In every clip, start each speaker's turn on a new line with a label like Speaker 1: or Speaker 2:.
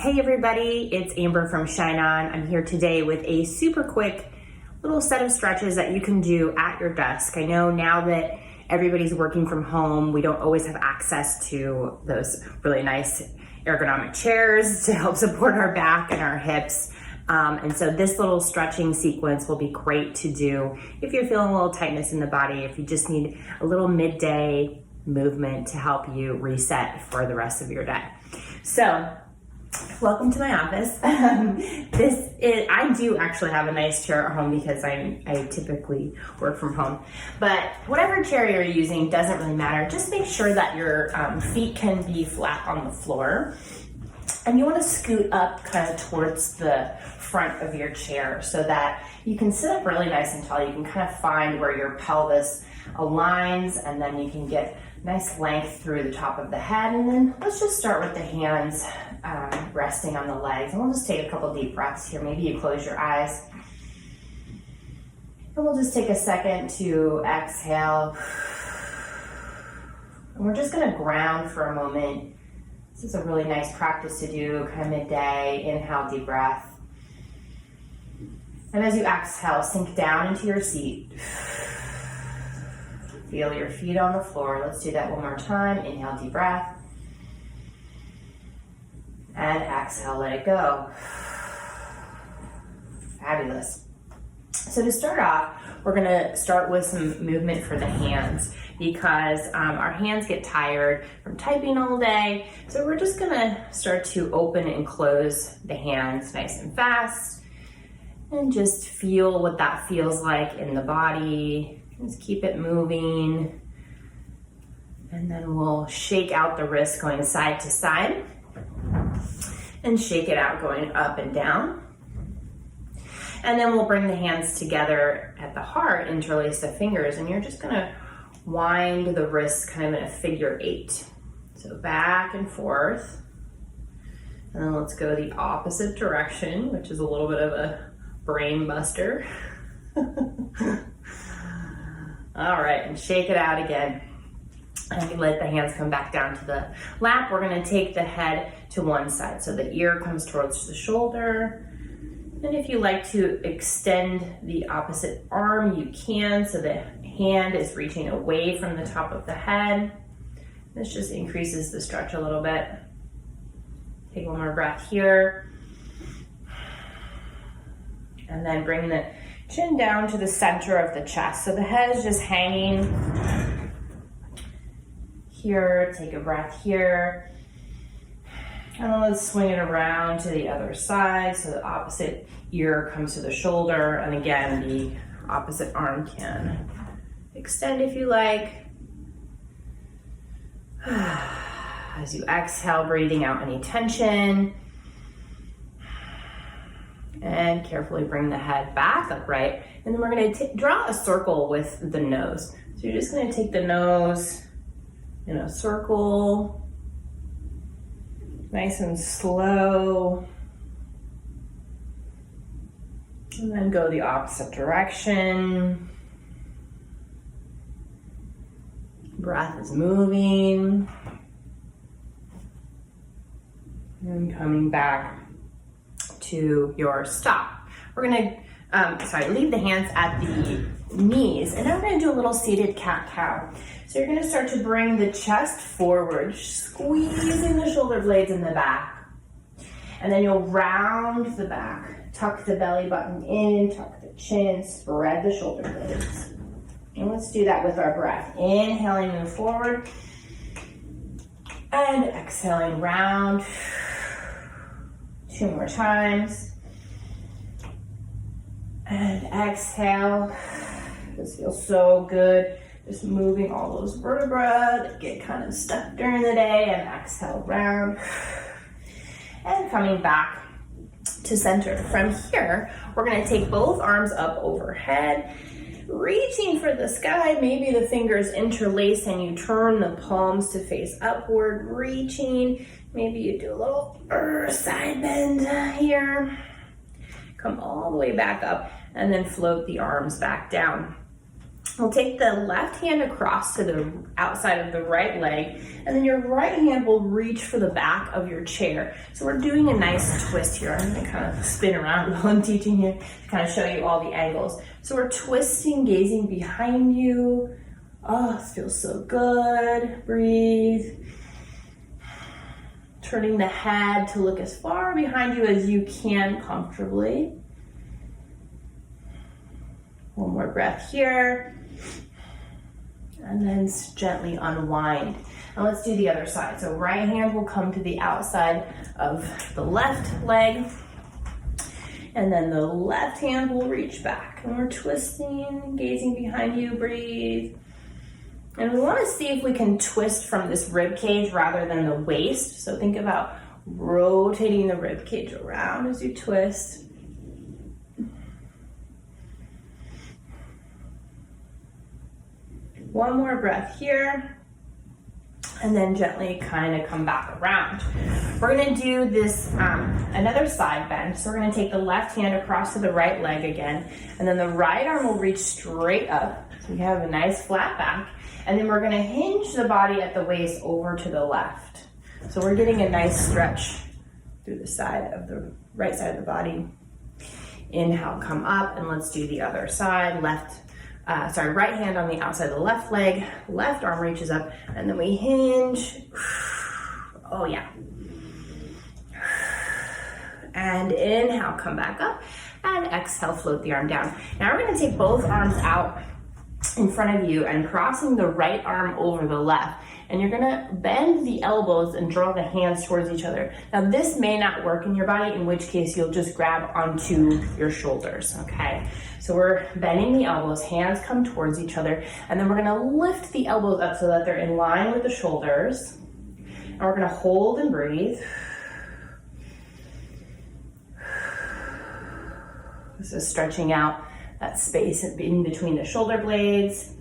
Speaker 1: Hey everybody, it's Amber from Shine On. I'm here today with a super quick little set of stretches that you can do at your desk. I know now that everybody's working from home, we don't always have access to those really nice ergonomic chairs to help support our back and our hips. And so this little stretching sequence will be great to do if you're feeling a little tightness in the body, if you just need a little midday movement to help you reset for the rest of your day. So, welcome to my office. I do actually have a nice chair at home because I typically work from home. But whatever chair you're using doesn't really matter. Just make sure that your feet can be flat on the floor. And you want to scoot up kind of towards the front of your chair so that you can sit up really nice and tall. You can kind of find where your pelvis aligns, and then you can get nice length through the top of the head. And then let's just start with the hands resting on the legs. And we'll just take a couple deep breaths here. Maybe you close your eyes. And we'll just take a second to exhale. And we're just going to ground for a moment. This is a really nice practice to do kind of midday. Inhale, deep breath. And as you exhale, sink down into your seat. Feel your feet on the floor. Let's do that one more time. Inhale, deep breath. And exhale, let it go. Fabulous. So to start off, we're gonna start with some movement for the hands because our hands get tired from typing all day. So we're just gonna start to open and close the hands nice and fast and just feel what that feels like in the body. Just keep it moving. And then we'll shake out the wrist going side to side and shake it out going up and down. And then we'll bring the hands together at the heart, interlace the fingers, and you're just gonna wind the wrists kind of in a figure 8. So back and forth. And then let's go the opposite direction, which is a little bit of a brain buster. All right, and shake it out again. And you let the hands come back down to the lap. We're gonna take the head to one side. So the ear comes towards the shoulder. And if you like to extend the opposite arm, you can. So the hand is reaching away from the top of the head. This just increases the stretch a little bit. Take one more breath here. And then bring the chin down to the center of the chest. So the head is just hanging here. Take a breath here. And then let's swing it around to the other side. So the opposite ear comes to the shoulder. And again, the opposite arm can extend if you like. As you exhale, breathing out any tension. And carefully bring the head back upright. And then we're going to draw a circle with the nose. So you're just going to take the nose in a circle, nice and slow. And then go the opposite direction. Breath is moving. And coming back to your stop. We're gonna, leave the hands at the knees, and now we're gonna do a little seated cat-cow. So you're gonna start to bring the chest forward, squeezing the shoulder blades in the back. And then you'll round the back, tuck the belly button in, tuck the chin, spread the shoulder blades. And let's do that with our breath. Inhaling, move forward. And exhaling, round. 2 more times. And exhale. This feels so good. Just moving all those vertebrae that get kind of stuck during the day, and exhale, round. And coming back to center. From here, we're gonna take both arms up overhead, reaching for the sky. Maybe the fingers interlace and you turn the palms to face upward, reaching. Maybe you do a little side bend here. Come all the way back up and then float the arms back down. We'll take the left hand across to the outside of the right leg, and then your right hand will reach for the back of your chair. So we're doing a nice twist here. I'm gonna kind of spin around while I'm teaching you to kind of show you all the angles. So we're twisting, gazing behind you. Oh, this feels so good. Breathe. Turning the head to look as far behind you as you can comfortably. One more breath here. And then gently unwind. And let's do the other side. So right hand will come to the outside of the left leg. And then the left hand will reach back. And we're twisting, gazing behind you, breathe. And we want to see if we can twist from this rib cage rather than the waist. So think about rotating the rib cage around as you twist. One more breath here, and then gently kind of come back around. We're gonna do this, another side bend. So we're gonna take the left hand across to the right leg again, and then the right arm will reach straight up. So you have a nice flat back, and then we're gonna hinge the body at the waist over to the left. So we're getting a nice stretch through the side of the right side of the body. Inhale, come up, and let's do the other side. Right hand on the outside of the left leg, left arm reaches up, and then we hinge. Oh yeah. And inhale, come back up, and exhale, float the arm down. Now we're gonna take both arms out in front of you and crossing the right arm over the left. And you're gonna bend the elbows and draw the hands towards each other. Now this may not work in your body, in which case you'll just grab onto your shoulders, okay? So we're bending the elbows, hands come towards each other, and then we're gonna lift the elbows up so that they're in line with the shoulders. And we're gonna hold and breathe. This is stretching out that space in between the shoulder blades.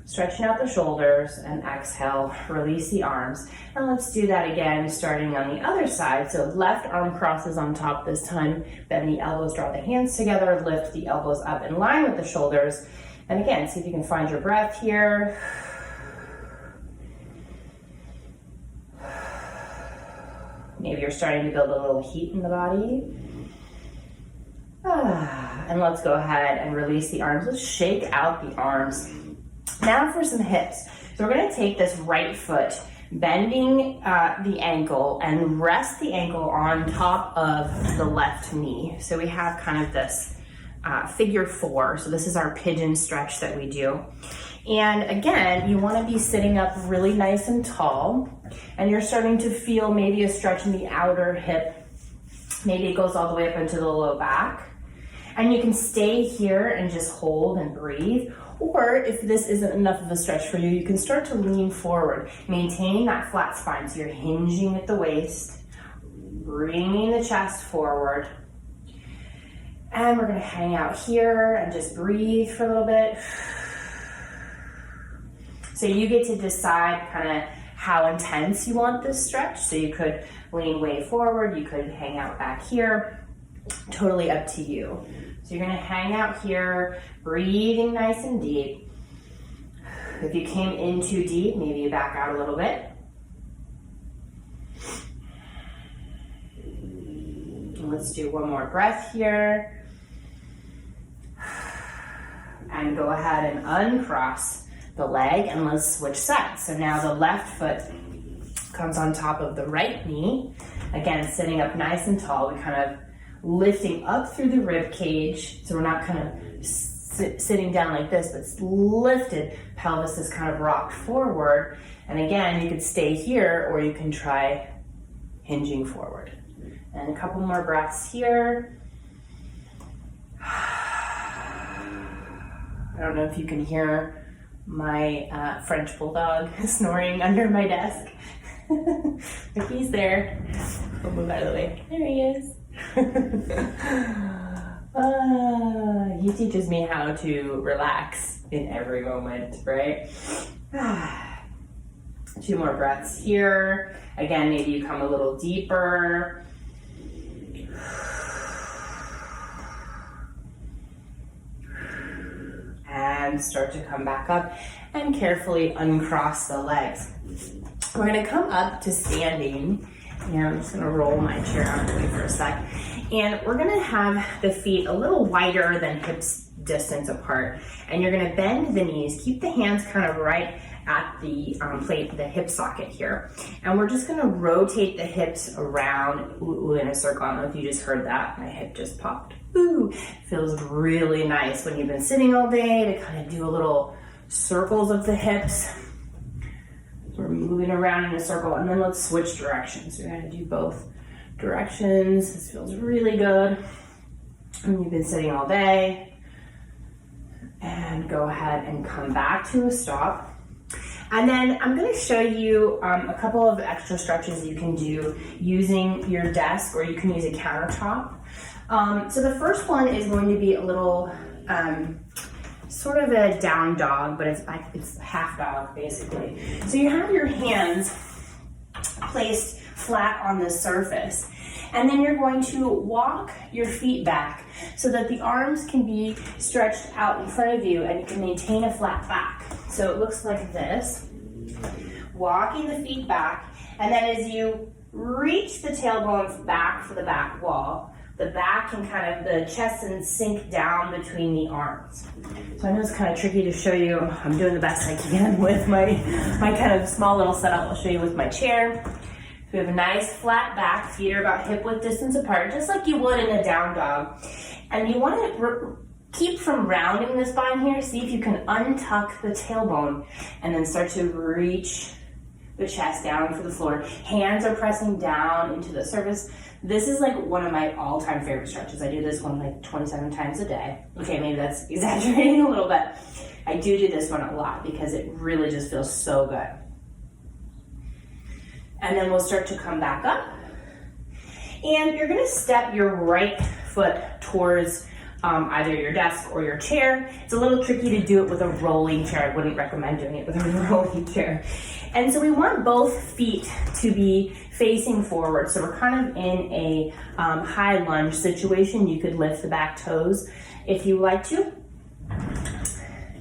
Speaker 1: Stretching out the shoulders, and exhale, release the arms. And let's do that again, starting on the other side. So left arm crosses on top this time, bend the elbows, draw the hands together, lift the elbows up in line with the shoulders. And again, see if you can find your breath here. Maybe you're starting to build a little heat in the body. And let's go ahead and release the arms. Let's shake out the arms. Now for some hips. So we're gonna take this right foot, bending the ankle, and rest the ankle on top of the left knee. So we have kind of this figure four. So this is our pigeon stretch that we do. And again, you wanna be sitting up really nice and tall, and you're starting to feel maybe a stretch in the outer hip. Maybe it goes all the way up into the low back. And you can stay here and just hold and breathe. Or if this isn't enough of a stretch for you, you can start to lean forward, maintaining that flat spine. So you're hinging at the waist, bringing the chest forward. And we're gonna hang out here and just breathe for a little bit. So you get to decide kind of how intense you want this stretch. So you could lean way forward, you could hang out back here, totally up to you. So you're gonna hang out here, breathing nice and deep. If you came in too deep, maybe you back out a little bit. And let's do one more breath here. And go ahead and uncross the leg, and let's switch sides. So now the left foot comes on top of the right knee. Again, sitting up nice and tall. We kind of lifting up through the rib cage, so we're not kind of sitting down like this, but it's lifted. Pelvis is kind of rocked forward. And again, you could stay here, or you can try hinging forward. And a couple more breaths here. I don't know if you can hear my French bulldog snoring under my desk. But he's there. I'll move out of the way. There he is. He teaches me how to relax in every moment, right? 2 more breaths here. Again, maybe you come a little deeper. And and start to come back up and carefully uncross the legs. We're gonna come up to standing, and I'm just gonna roll my chair out of the way for a sec. And we're gonna have the feet a little wider than hips distance apart. And you're gonna bend the knees, keep the hands kind of right at the plate, the hip socket here. And we're just gonna rotate the hips around in a circle. I don't know if you just heard that, my hip just popped. Ooh, feels really nice when you've been sitting all day to kind of do a little circles of the hips. We're moving around in a circle, and then let's switch directions. We're gonna do both directions. This feels really good. And you've been sitting all day. And go ahead and come back to a stop. And then I'm gonna show you a couple of extra stretches you can do using your desk, or you can use a countertop. So the first one is going to be a little, sort of a down dog, but it's half dog basically. So you have your hands placed flat on the surface, and then you're going to walk your feet back so that the arms can be stretched out in front of you and you can maintain a flat back. So it looks like this, walking the feet back, and then as you reach the tailbone back for the back wall, the back can kind of, the chest and sink down between the arms. So I know it's kind of tricky to show you. I'm doing the best I can with my kind of small little setup. I'll show you with my chair. So we have a nice flat back, feet are about hip width distance apart, just like you would in a down dog. And you want to keep from rounding the spine here. See if you can untuck the tailbone and then start to reach the chest down for the floor. Hands are pressing down into the surface. This is like one of my all-time favorite stretches. I do this one like 27 times a day. Okay, maybe that's exaggerating a little bit. I do this one a lot because it really just feels so good. And then we'll start to come back up. And you're gonna step your right foot towards either your desk or your chair. It's a little tricky to do it with a rolling chair. I wouldn't recommend doing it with a rolling chair. And so we want both feet to be facing forward. So we're kind of in a high lunge situation. You could lift the back toes if you like to.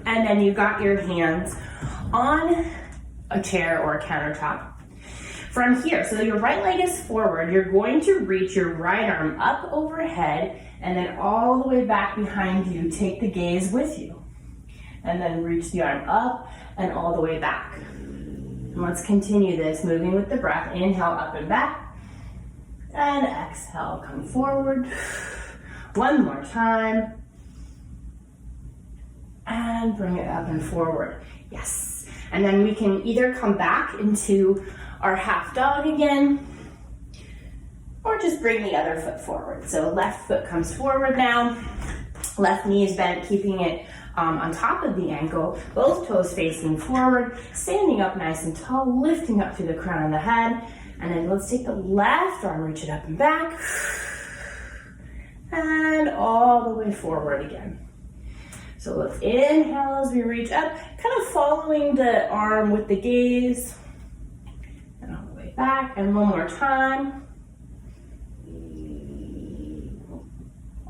Speaker 1: And then you got your hands on a chair or a countertop. From here, so your right leg is forward, you're going to reach your right arm up overhead and then all the way back behind you. Take the gaze with you. And then reach the arm up and all the way back. And let's continue this, moving with the breath. Inhale, up and back. And exhale, come forward. One more time. And bring it up and forward. Yes. And then we can either come back into our half dog again, or just bring the other foot forward. So left foot comes forward now, left knee is bent, keeping it on top of the ankle, both toes facing forward, standing up nice and tall, lifting up through the crown of the head, and then let's take the left arm, reach it up and back, and all the way forward again. So let's inhale as we reach up, kind of following the arm with the gaze, and all the way back, and one more time.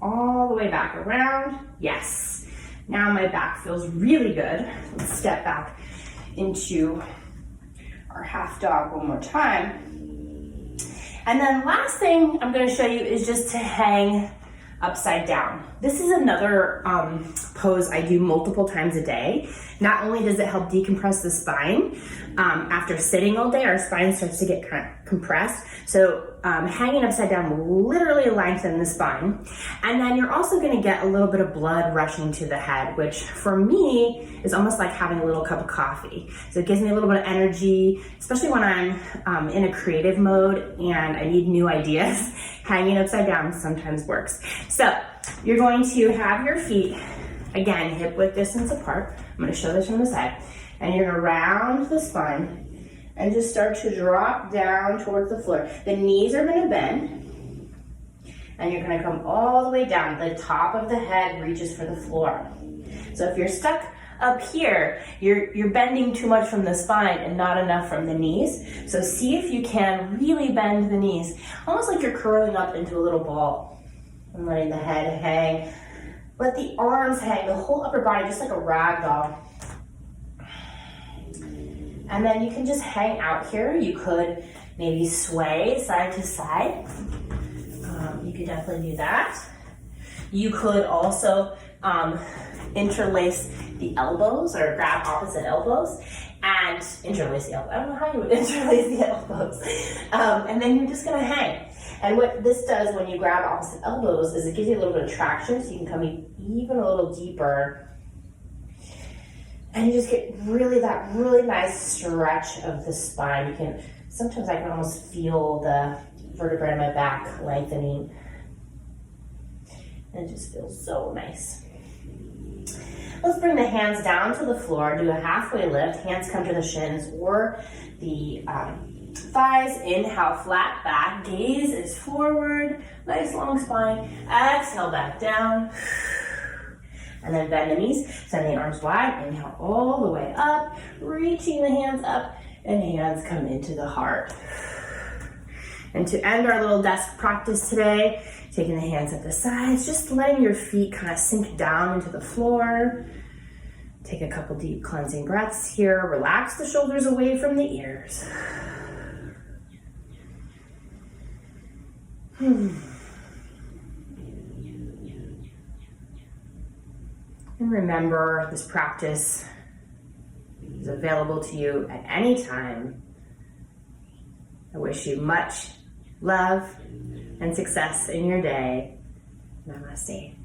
Speaker 1: All the way back around. Yes. Now my back feels really good. Let's step back into our half dog one more time. And then last thing I'm going to show you is just to hang upside down. This is another pose I do multiple times a day. Not only does it help decompress the spine, after sitting all day, our spine starts to get kind of compressed. So hanging upside down will literally lengthen the spine. And then you're also gonna get a little bit of blood rushing to the head, which for me is almost like having a little cup of coffee. So it gives me a little bit of energy, especially when I'm in a creative mode and I need new ideas. Hanging upside down sometimes works. So you're going to have your feet, again, hip width distance apart. I'm gonna show this from the side. And you're gonna round the spine and just start to drop down towards the floor. The knees are gonna bend and you're gonna come all the way down. The top of the head reaches for the floor. So if you're stuck up here, you're bending too much from the spine and not enough from the knees. So see if you can really bend the knees, almost like you're curling up into a little ball and letting the head hang Let the arms hang, the whole upper body, just like a rag doll. And then you can just hang out here. You could maybe sway side to side. You could definitely do that. You could also interlace the elbows or grab opposite elbows and interlace the elbows. I don't know how you would interlace the elbows. And then you're just gonna hang. And what this does when you grab opposite elbows is it gives you a little bit of traction, so you can come even a little deeper. And you just get that really nice stretch of the spine. Sometimes I can almost feel the vertebrae in my back lengthening. And it just feels so nice. Let's bring the hands down to the floor, do a halfway lift. Hands come to the shins or the thighs. Inhale, flat back, gaze is forward, nice long spine. Exhale, back down. And then bend the knees, send the arms wide. Inhale all the way up, reaching the hands up, and hands come into the heart. And to end our little desk practice today, taking the hands at the sides, just letting your feet kind of sink down into the floor. Take a couple deep cleansing breaths here. Relax the shoulders away from the ears. And remember, this practice is available to you at any time. I wish you much love and success in your day. Namaste.